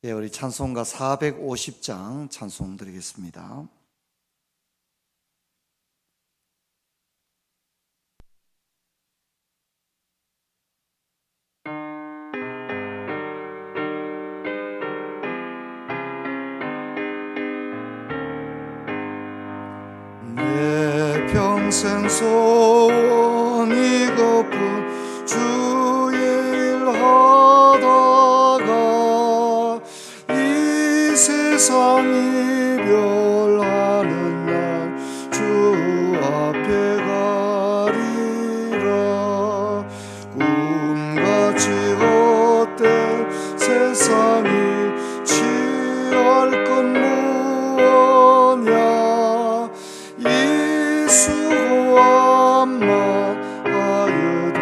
예, 우리 찬송가 450장 찬송 드리겠습니다. 내 평생 소원이고픈 주의 일 하다가 이 세상 이별하는 날 주 앞에 가리라. 꿈같이 헛된 세상이 취할 건 무엇냐. 이 수고함만 하여도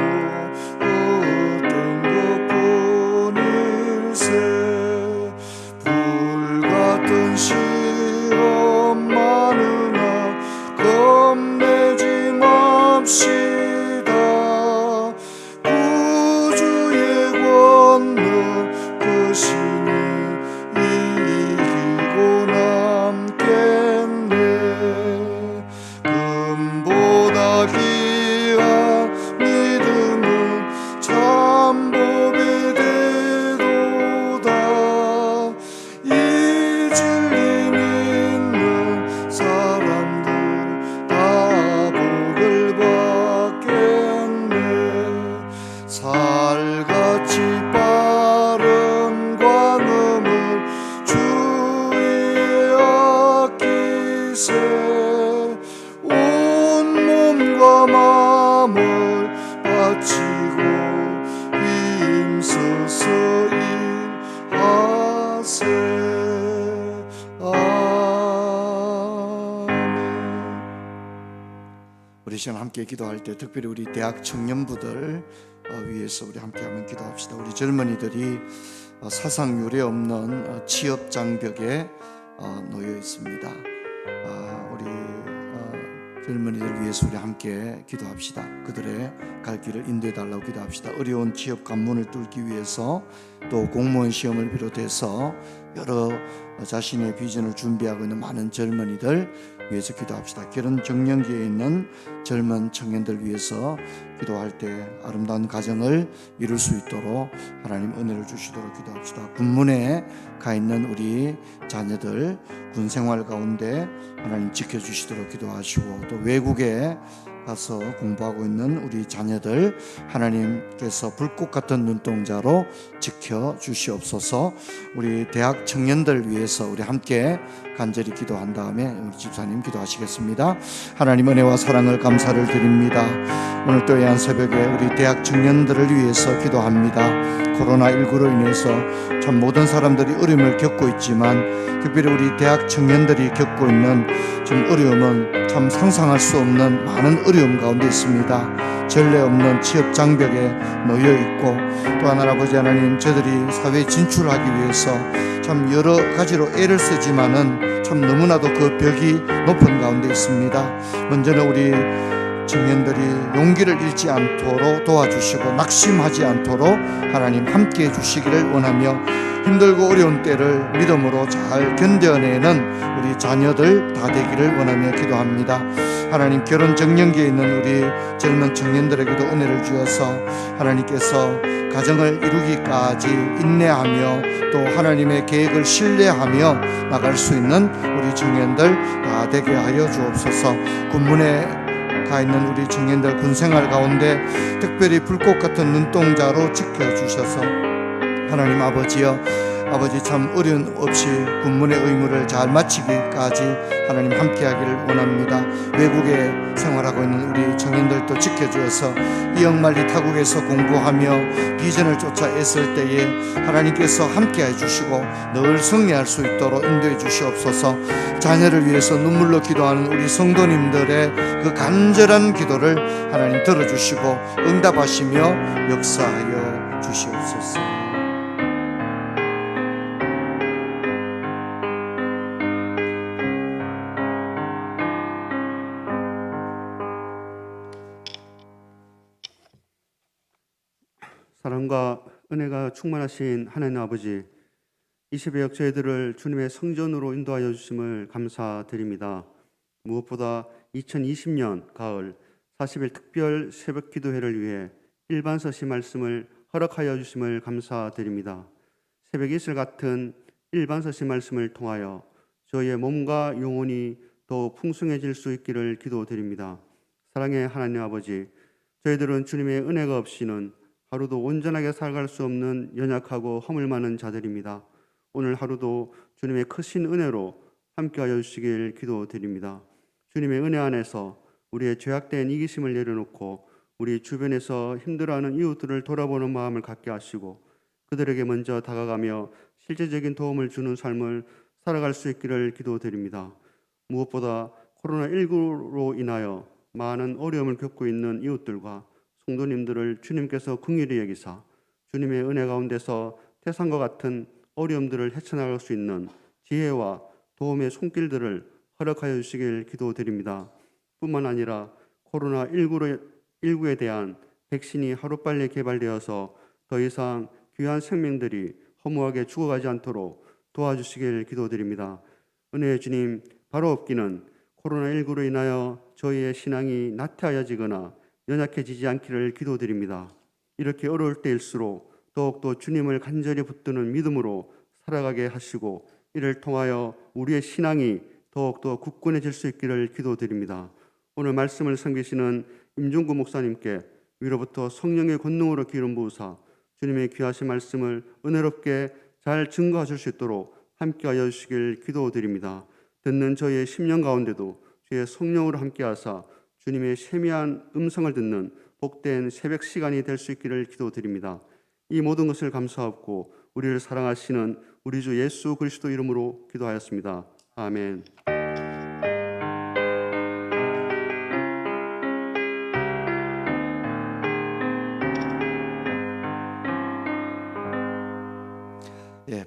헛된 것뿐일세. 불같은 시험 많으나 겁내지 맙시다. 구주의 권능 그 신이 이기고 남겠네. 금보다 귀한 믿음은 참복이 되도다. 이 진리 믿는 사람들 다 복을 받겠네. 살같이 빠른 광음을 주위에 아끼세. 온 몸과 마음을 바치고 힘써서 일하세. 아멘. 우리 시간 함께 기도할 때 특별히 우리 대학 청년부들 위해서 우리 함께 한번 기도합시다. 우리 젊은이들이 사상 유례 없는 취업 장벽에 놓여 있습니다. 우리 젊은이들 위해서 우리 함께 기도합시다. 그들의 갈 길을 인도해 달라고 기도합시다. 어려운 취업 관문을 뚫기 위해서 또 공무원 시험을 비롯해서 여러 자신의 비전을 준비하고 있는 많은 젊은이들 위해서 기도합시다. 결혼 정년기에 있는 젊은 청년들 위해서 기도할 때 아름다운 가정을 이룰 수 있도록 하나님 은혜를 주시도록 기도합시다. 군문에 가 있는 우리 자녀들 군 생활 가운데 하나님 지켜주시도록 기도하시고, 또 외국에 가서 공부하고 있는 우리 자녀들 하나님께서 불꽃 같은 눈동자로 지켜주시옵소서. 우리 대학 청년들 위해서 우리 함께 간절히 기도한 다음에 우리 집사님 기도하시겠습니다. 하나님 은혜와 사랑을 감사를 드립니다. 오늘 또 예한 새벽에 우리 대학 청년들을 위해서 기도합니다. 코로나19로 인해서 참 모든 사람들이 어려움을 겪고 있지만 특별히 우리 대학 청년들이 겪고 있는 좀 어려움은 참 상상할 수 없는 많은 어려움 가운데 있습니다. 전례 없는 취업 장벽에 놓여 있고, 또한 아버지 하나님, 저들이 사회에 진출하기 위해서 참 여러 가지로 애를 쓰지만은 참 너무나도 그 벽이 높은 가운데 있습니다. 먼저는 우리 청년들이 용기를 잃지 않도록 도와주시고 낙심하지 않도록 하나님 함께 해주시기를 원하며, 힘들고 어려운 때를 믿음으로 잘 견뎌내는 우리 자녀들 다 되기를 원하며 기도합니다. 하나님, 결혼 정년기에 있는 우리 젊은 청년들에게도 은혜를 주어서 하나님께서 가정을 이루기까지 인내하며 또 하나님의 계획을 신뢰하며 나갈 수 있는 우리 청년들 다 되게 하여 주옵소서. 군문에 가 있는 우리 청년들 군생활 가운데 특별히 불꽃 같은 눈동자로 지켜주셔서 하나님 아버지여, 아버지 참 어려움 없이 군문의 의무를 잘 마치기까지 하나님 함께하기를 원합니다. 외국에 생활하고 있는 우리 청년들도 지켜주어서 이역만리 타국에서 공부하며 비전을 쫓아 애쓸 때에 하나님께서 함께해 주시고 늘 승리할 수 있도록 인도해 주시옵소서. 자녀를 위해서 눈물로 기도하는 우리 성도님들의 그 간절한 기도를 하나님 들어주시고 응답하시며 역사하여 주시옵소서. 사랑과 은혜가 충만하신 하나님 아버지, 이 새벽 저희들을 주님의 성전으로 인도하여 주심을 감사드립니다. 무엇보다 2020년 가을 40일 특별 새벽 기도회를 위해 일반 서시 말씀을 허락하여 주심을 감사드립니다. 새벽 이슬 같은 일반 서시 말씀을 통하여 저희의 몸과 영혼이 더 풍성해질 수 있기를 기도드립니다. 사랑의 하나님 아버지, 저희들은 주님의 은혜가 없이는 하루도 온전하게 살아갈 수 없는 연약하고 허물 많은 자들입니다. 오늘 하루도 주님의 크신 은혜로 함께하여 주시길 기도드립니다. 주님의 은혜 안에서 우리의 죄악된 이기심을 내려놓고 우리 주변에서 힘들어하는 이웃들을 돌아보는 마음을 갖게 하시고 그들에게 먼저 다가가며 실제적인 도움을 주는 삶을 살아갈 수 있기를 기도드립니다. 무엇보다 코로나19로 인하여 많은 어려움을 겪고 있는 이웃들과 성도님들을 주님께서 긍휼히 여기사 주님의 은혜 가운데서 태산과 같은 어려움들을 헤쳐나갈 수 있는 지혜와 도움의 손길들을 허락하여 주시길 기도드립니다. 뿐만 아니라 코로나19에 대한 백신이 하루빨리 개발되어서 더 이상 귀한 생명들이 허무하게 죽어가지 않도록 도와주시길 기도드립니다. 은혜의 주님, 바로 없기는 코로나19로 인하여 저희의 신앙이 나태하여지거나 연약해지지 않기를 기도드립니다. 이렇게 어려울 때일수록 더욱더 주님을 간절히 붙드는 믿음으로 살아가게 하시고 이를 통하여 우리의 신앙이 더욱더 굳건해질 수 있기를 기도드립니다. 오늘 말씀을 섬기시는 임종구 목사님께 위로부터 성령의 권능으로 기름 부으사 주님의 귀하신 말씀을 은혜롭게 잘 증거하실 수 있도록 함께하여 주시길 기도드립니다. 듣는 저희의 심령 가운데도 주의 성령으로 함께하사 주님의 세미한 음성을 듣는 복된 새벽 시간이 될 수 있기를 기도드립니다. 이 모든 것을 감사하고 우리를 사랑하시는 우리 주 예수 그리스도 이름으로 기도하였습니다. 아멘.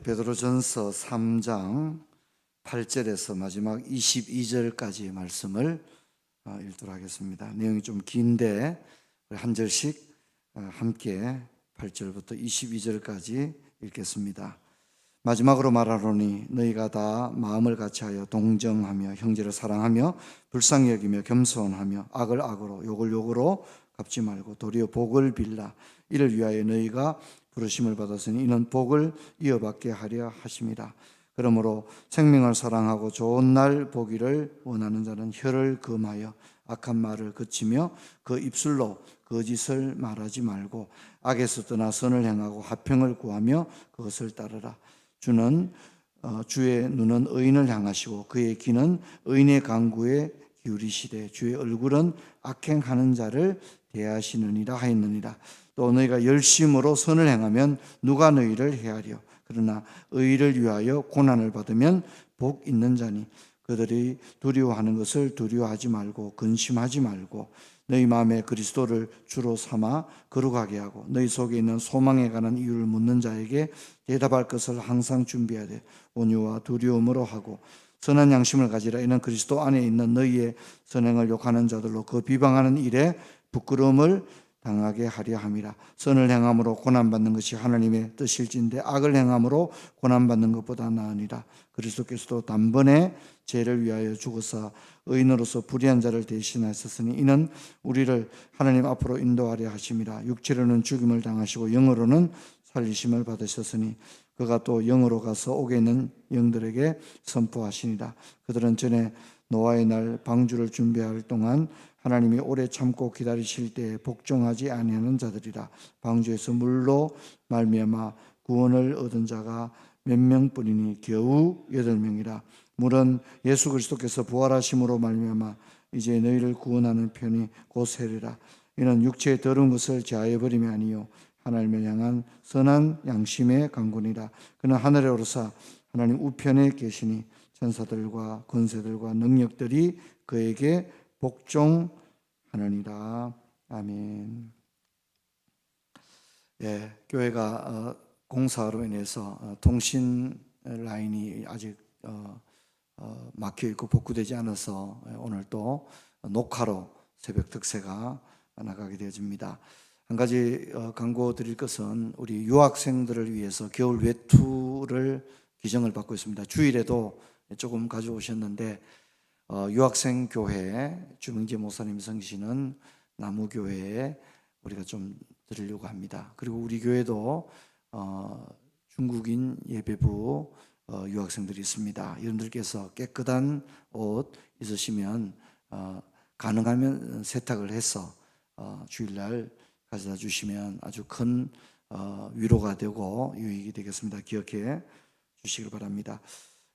베드로전서 3장 8절에서 마지막 22절까지의 말씀을 읽도록 하겠습니다. 내용이 좀 긴데 한 절씩 함께 8절부터 22절까지 읽겠습니다. 마지막으로 말하노니 너희가 다 마음을 같이하여 동정하며 형제를 사랑하며 불쌍히 여기며 겸손하며 악을 악으로 욕을 욕으로 갚지 말고 도리어 복을 빌라. 이를 위하여 너희가 부르심을 받았으니 이는 복을 이어받게 하려 하심이라. 그러므로 생명을 사랑하고 좋은 날 보기를 원하는 자는 혀를 금하여 악한 말을 그치며 그 입술로 거짓을 말하지 말고 악에서 떠나 선을 행하고 화평을 구하며 그것을 따르라. 주의 눈은 의인을 향하시고 그의 귀는 의인의 간구에 기울이시되 주의 얼굴은 악행하는 자를 대하시느니라 하였느니라. 또 너희가 열심으로 선을 행하면 누가 너희를 해하려. 그러나 의를 위하여 고난을 받으면 복 있는 자니 그들이 두려워하는 것을 두려워하지 말고 근심하지 말고 너희 마음에 그리스도를 주로 삼아 거룩하게 하고 너희 속에 있는 소망에 관한 이유를 묻는 자에게 대답할 것을 항상 준비하되 온유와 두려움으로 하고 선한 양심을 가지라. 이는 그리스도 안에 있는 너희의 선행을 욕하는 자들로 그 비방하는 일에 부끄러움을 당하게 하려 함이라. 선을 행함으로 고난받는 것이 하나님의 뜻일진데 악을 행함으로 고난받는 것보다 나으니라. 그리스도께서도 단번에 죄를 위하여 죽으사 의인으로서 불의한 자를 대신하셨으니 이는 우리를 하나님 앞으로 인도하려 하심이라. 육체로는 죽임을 당하시고 영으로는 살리심을 받으셨으니 그가 또 영으로 가서 옥에 있는 영들에게 선포하시니라. 그들은 전에 노아의 날 방주를 준비할 동안 하나님이 오래 참고 기다리실 때에 복종하지 아니하는 자들이라. 방주에서 물로 말미암아 구원을 얻은 자가 몇 명뿐이니 겨우 8명이라. 물은 예수 그리스도께서 부활하심으로 말미암아 이제 너희를 구원하는 편이 곧 세리라. 이는 육체의 더러운 것을 제하여 버림이 아니요 하나님을 향한 선한 양심의 강군이라. 그는 하늘에 오르사 하나님 우편에 계시니 천사들과 권세들과 능력들이 그에게 복종하느니라. 아멘. 교회가 공사로 인해서 통신 라인이 아직 막혀 있고 복구되지 않아서 오늘 또 녹화로 새벽 특세가 나가게 되어집니다. 한 가지 광고 드릴 것은 우리 유학생들을 위해서 겨울 외투를 기정을 받고 있습니다. 주일에도 조금 가져오셨는데 유학생 교회 주명재 목사님 성시는 나무교회에 우리가 좀 드리려고 합니다. 그리고 우리 교회도 중국인 예배부 유학생들이 있습니다. 여러분들께서 깨끗한 옷 있으시면 가능하면 세탁을 해서 주일날 가져다 주시면 아주 큰 위로가 되고 유익이 되겠습니다. 기억해 주시길 바랍니다.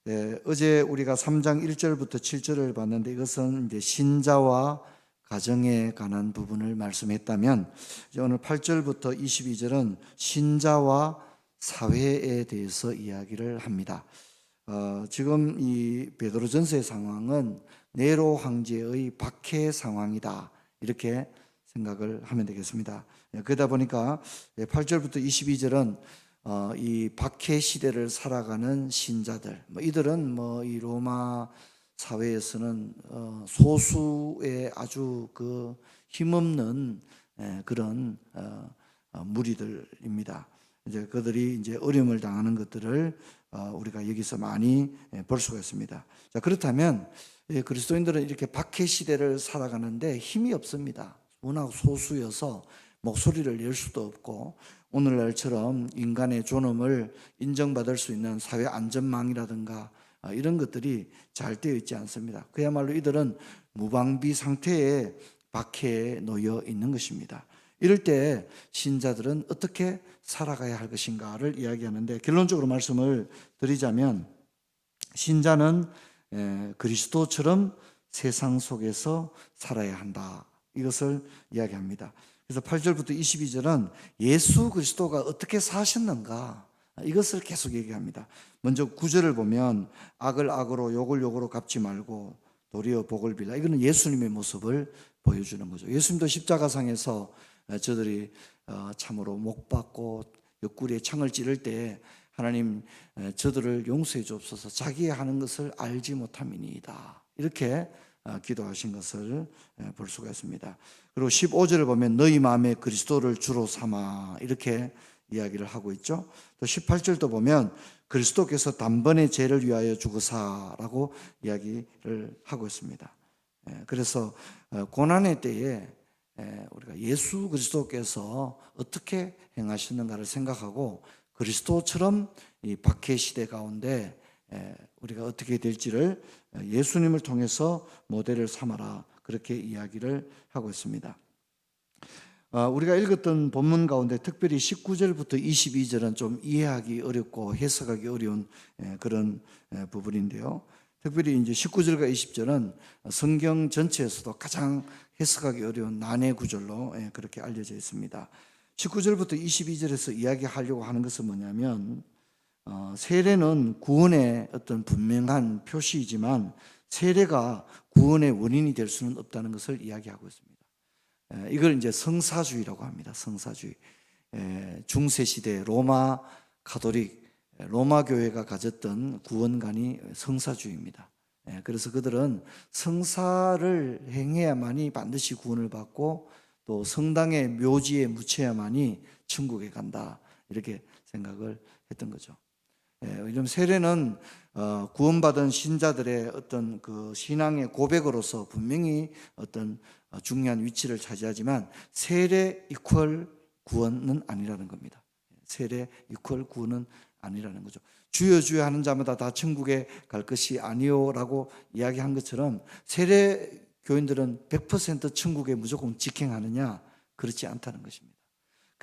네, 어제 우리가 3장 1절부터 7절을 봤는데 이것은 이제 신자와 가정에 관한 부분을 말씀했다면 이제 오늘 8절부터 22절은 신자와 사회에 대해서 이야기를 합니다. 지금 이 베드로전서의 상황은 네로 황제의 박해 상황이다 이렇게 생각을 하면 되겠습니다. 그러다 보니까 8절부터 22절은 이 박해 시대를 살아가는 신자들, 이들은 이 로마 사회에서는 소수의 아주 그 힘없는 그런 무리들입니다. 이제 그들이 이제 어려움을 당하는 것들을 우리가 여기서 많이 볼 수가 있습니다. 자, 그렇다면 그리스도인들은 이렇게 박해 시대를 살아가는데 힘이 없습니다. 워낙 소수여서 목소리를 낼 수도 없고 오늘날처럼 인간의 존엄을 인정받을 수 있는 사회 안전망이라든가 이런 것들이 잘 되어 있지 않습니다. 그야말로 이들은 무방비 상태에 박해에 놓여 있는 것입니다. 이럴 때 신자들은 어떻게 살아가야 할 것인가를 이야기하는데 결론적으로 말씀을 드리자면 신자는 그리스도처럼 세상 속에서 살아야 한다. 이것을 이야기합니다. 그래서 8절부터 22절은 예수 그리스도가 어떻게 사셨는가 이것을 계속 얘기합니다. 먼저 9절을 보면 악을 악으로 욕을 욕으로 갚지 말고 도리어 복을 빌라. 이거는 예수님의 모습을 보여주는 거죠. 예수님도 십자가상에서 저들이 참으로 못 박고 옆구리에 창을 찌를 때 하나님 저들을 용서해 주옵소서 자기의 하는 것을 알지 못함이니이다. 이렇게 기도하신 것을 볼 수가 있습니다. 그리고 15절을 보면 너희 마음에 그리스도를 주로 삼아 이렇게 이야기를 하고 있죠. 또 18절도 보면 그리스도께서 단번에 죄를 위하여 죽으사라고 이야기를 하고 있습니다. 그래서 고난의 때에 우리가 예수 그리스도께서 어떻게 행하셨는가를 생각하고 그리스도처럼 이 박해 시대 가운데 우리가 어떻게 될지를 예수님을 통해서 모델을 삼아라 그렇게 이야기를 하고 있습니다. 우리가 읽었던 본문 가운데 특별히 19절부터 22절은 좀 이해하기 어렵고 해석하기 어려운 그런 부분인데요. 특별히 이제 19절과 20절은 성경 전체에서도 가장 해석하기 어려운 난해 구절로 그렇게 알려져 있습니다. 19절부터 22절에서 이야기하려고 하는 것은 뭐냐면 세례는 구원의 어떤 분명한 표시이지만 세례가 구원의 원인이 될 수는 없다는 것을 이야기하고 있습니다. 이걸 이제 성사주의라고 합니다. 성사주의. 중세 시대 로마 가톨릭 로마 교회가 가졌던 구원관이 성사주의입니다. 그래서 그들은 성사를 행해야만이 반드시 구원을 받고 또 성당의 묘지에 묻혀야만이 천국에 간다 이렇게 생각을 했던 거죠. 왜냐하면 세례는 구원받은 신자들의 어떤 그 신앙의 고백으로서 분명히 어떤 중요한 위치를 차지하지만 세례 이퀄 구원은 아니라는 겁니다. 세례 이퀄 구원은 아니라는 거죠. 주여 주여 하는 자마다 다 천국에 갈 것이 아니요라고 이야기한 것처럼 세례 교인들은 100% 천국에 무조건 직행하느냐 그렇지 않다는 것입니다.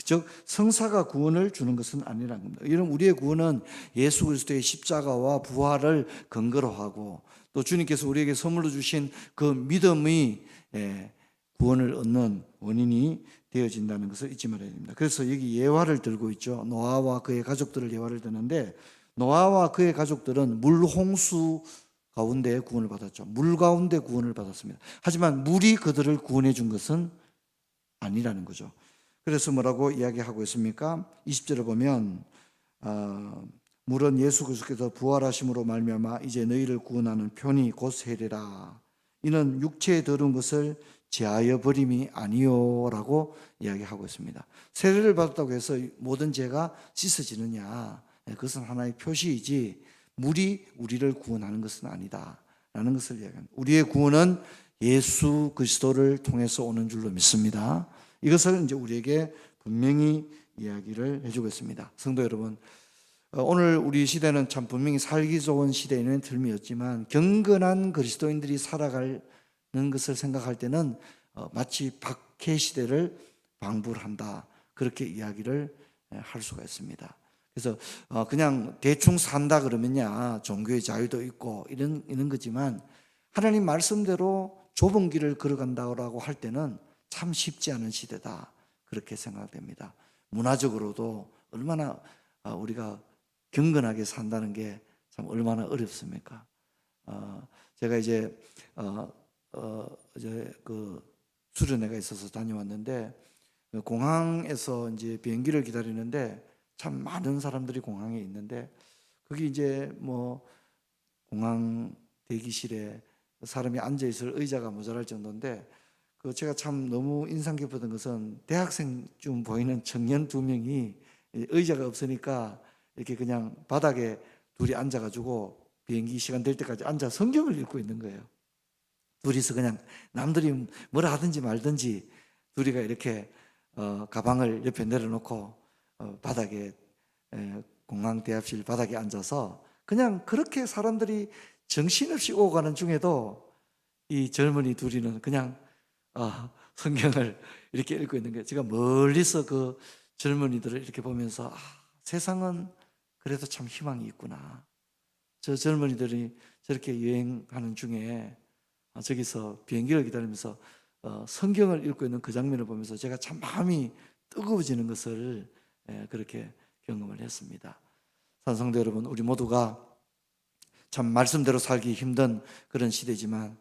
즉 성사가 구원을 주는 것은 아니라는 겁니다. 이런 우리의 구원은 예수 그리스도의 십자가와 부활을 근거로 하고 또 주님께서 우리에게 선물로 주신 그 믿음이 구원을 얻는 원인이 되어진다는 것을 잊지 말아야 됩니다. 그래서 여기 예화를 들고 있죠. 노아와 그의 가족들을 예화를 드는데 노아와 그의 가족들은 물홍수 가운데 구원을 받았죠. 물 가운데 구원을 받았습니다. 하지만 물이 그들을 구원해 준 것은 아니라는 거죠. 그래서 뭐라고 이야기하고 있습니까? 20절을 보면 물은 예수 그리스도께서 부활하심으로 말미암아 이제 너희를 구원하는 편이 곧 세례라. 이는 육체에 들은 것을 제하여 버림이 아니요라고 이야기하고 있습니다. 세례를 받았다고 해서 모든 죄가 씻어지느냐? 그것은 하나의 표시이지 물이 우리를 구원하는 것은 아니다라는 것을 이야기합니다. 우리의 구원은 예수 그리스도를 통해서 오는 줄로 믿습니다. 이것을 이제 우리에게 분명히 이야기를 해주고 있습니다. 성도 여러분, 오늘 우리 시대는 참 분명히 살기 좋은 시대에는 들미였지만 경건한 그리스도인들이 살아가는 것을 생각할 때는 마치 박해 시대를 방불 한다, 그렇게 이야기를 할 수가 있습니다. 그래서 그냥 대충 산다 그러면야 종교의 자유도 있고 이런 거지만 하나님 말씀대로 좁은 길을 걸어간다고 할 때는 참 쉽지 않은 시대다, 그렇게 생각됩니다. 문화적으로도 얼마나 우리가 경건하게 산다는 게 참 얼마나 어렵습니까? 제가 이제 그 수련회가 있어서 다녀왔는데, 공항에서 이제 비행기를 기다리는데 참 많은 사람들이 공항에 있는데, 거기 이제 뭐 공항 대기실에 사람이 앉아 있을 의자가 모자랄 정도인데, 그 제가 참 너무 인상 깊었던 것은 대학생쯤 보이는 청년 2명이 의자가 없으니까 이렇게 그냥 바닥에 둘이 앉아가지고 비행기 시간 될 때까지 앉아 성경을 읽고 있는 거예요. 둘이서 그냥 남들이 뭐라 하든지 말든지 둘이가 이렇게 가방을 옆에 내려놓고 바닥에, 공항 대합실 바닥에 앉아서 그냥 그렇게 사람들이 정신없이 오고 가는 중에도 이 젊은이 둘이는 그냥 성경을 이렇게 읽고 있는 거예요. 제가 멀리서 그 젊은이들을 이렇게 보면서 세상은 그래도 참 희망이 있구나. 저 젊은이들이 저렇게 여행하는 중에 저기서 비행기를 기다리면서 성경을 읽고 있는 그 장면을 보면서 제가 참 마음이 뜨거워지는 것을 그렇게 경험을 했습니다. 산성도 여러분, 우리 모두가 참 말씀대로 살기 힘든 그런 시대지만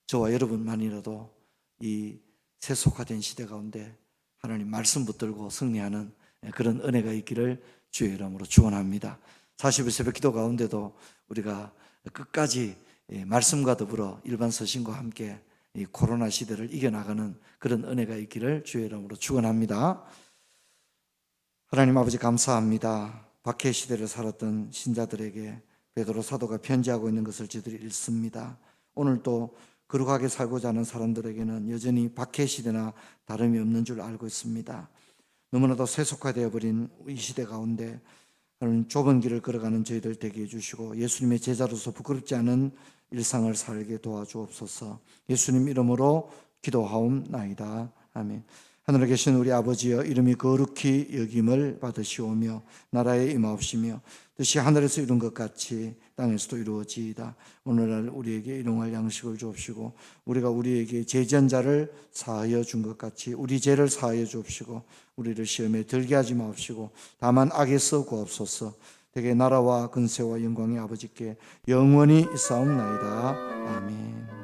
저와 여러분만이라도 이 세속화된 시대 가운데 하나님 말씀 붙들고 승리하는 그런 은혜가 있기를 주의 이름으로 축원합니다. 40일 새벽 기도 가운데도 우리가 끝까지 말씀과 더불어 일반 서신과 함께 이 코로나 시대를 이겨나가는 그런 은혜가 있기를 주의 이름으로 축원합니다. 하나님 아버지, 감사합니다. 박해 시대를 살았던 신자들에게 베드로 사도가 편지하고 있는 것을 저희들이 읽습니다. 오늘 또 거룩하게 살고자 하는 사람들에게는 여전히 박해 시대나 다름이 없는 줄 알고 있습니다. 너무나도 세속화되어 버린 이 시대 가운데 하나님, 좁은 길을 걸어가는 저희들 되게 해주시고 예수님의 제자로서 부끄럽지 않은 일상을 살게 도와주옵소서. 예수님 이름으로 기도하옵나이다. 아멘. 하늘에 계신 우리 아버지여, 이름이 거룩히 여김을 받으시오며 나라에 임하옵시며 뜻이 하늘에서 이룬 것 같이 땅에서도 이루어지이다. 오늘날 우리에게 일용할 양식을 주옵시고 우리가 우리에게 죄지은 자를 사하여 준 것 같이 우리 죄를 사하여 주옵시고 우리를 시험에 들게 하지 마옵시고 다만 악에서 구하옵소서. 대개 나라와 근세와 영광의 아버지께 영원히 있사옵나이다. 아멘.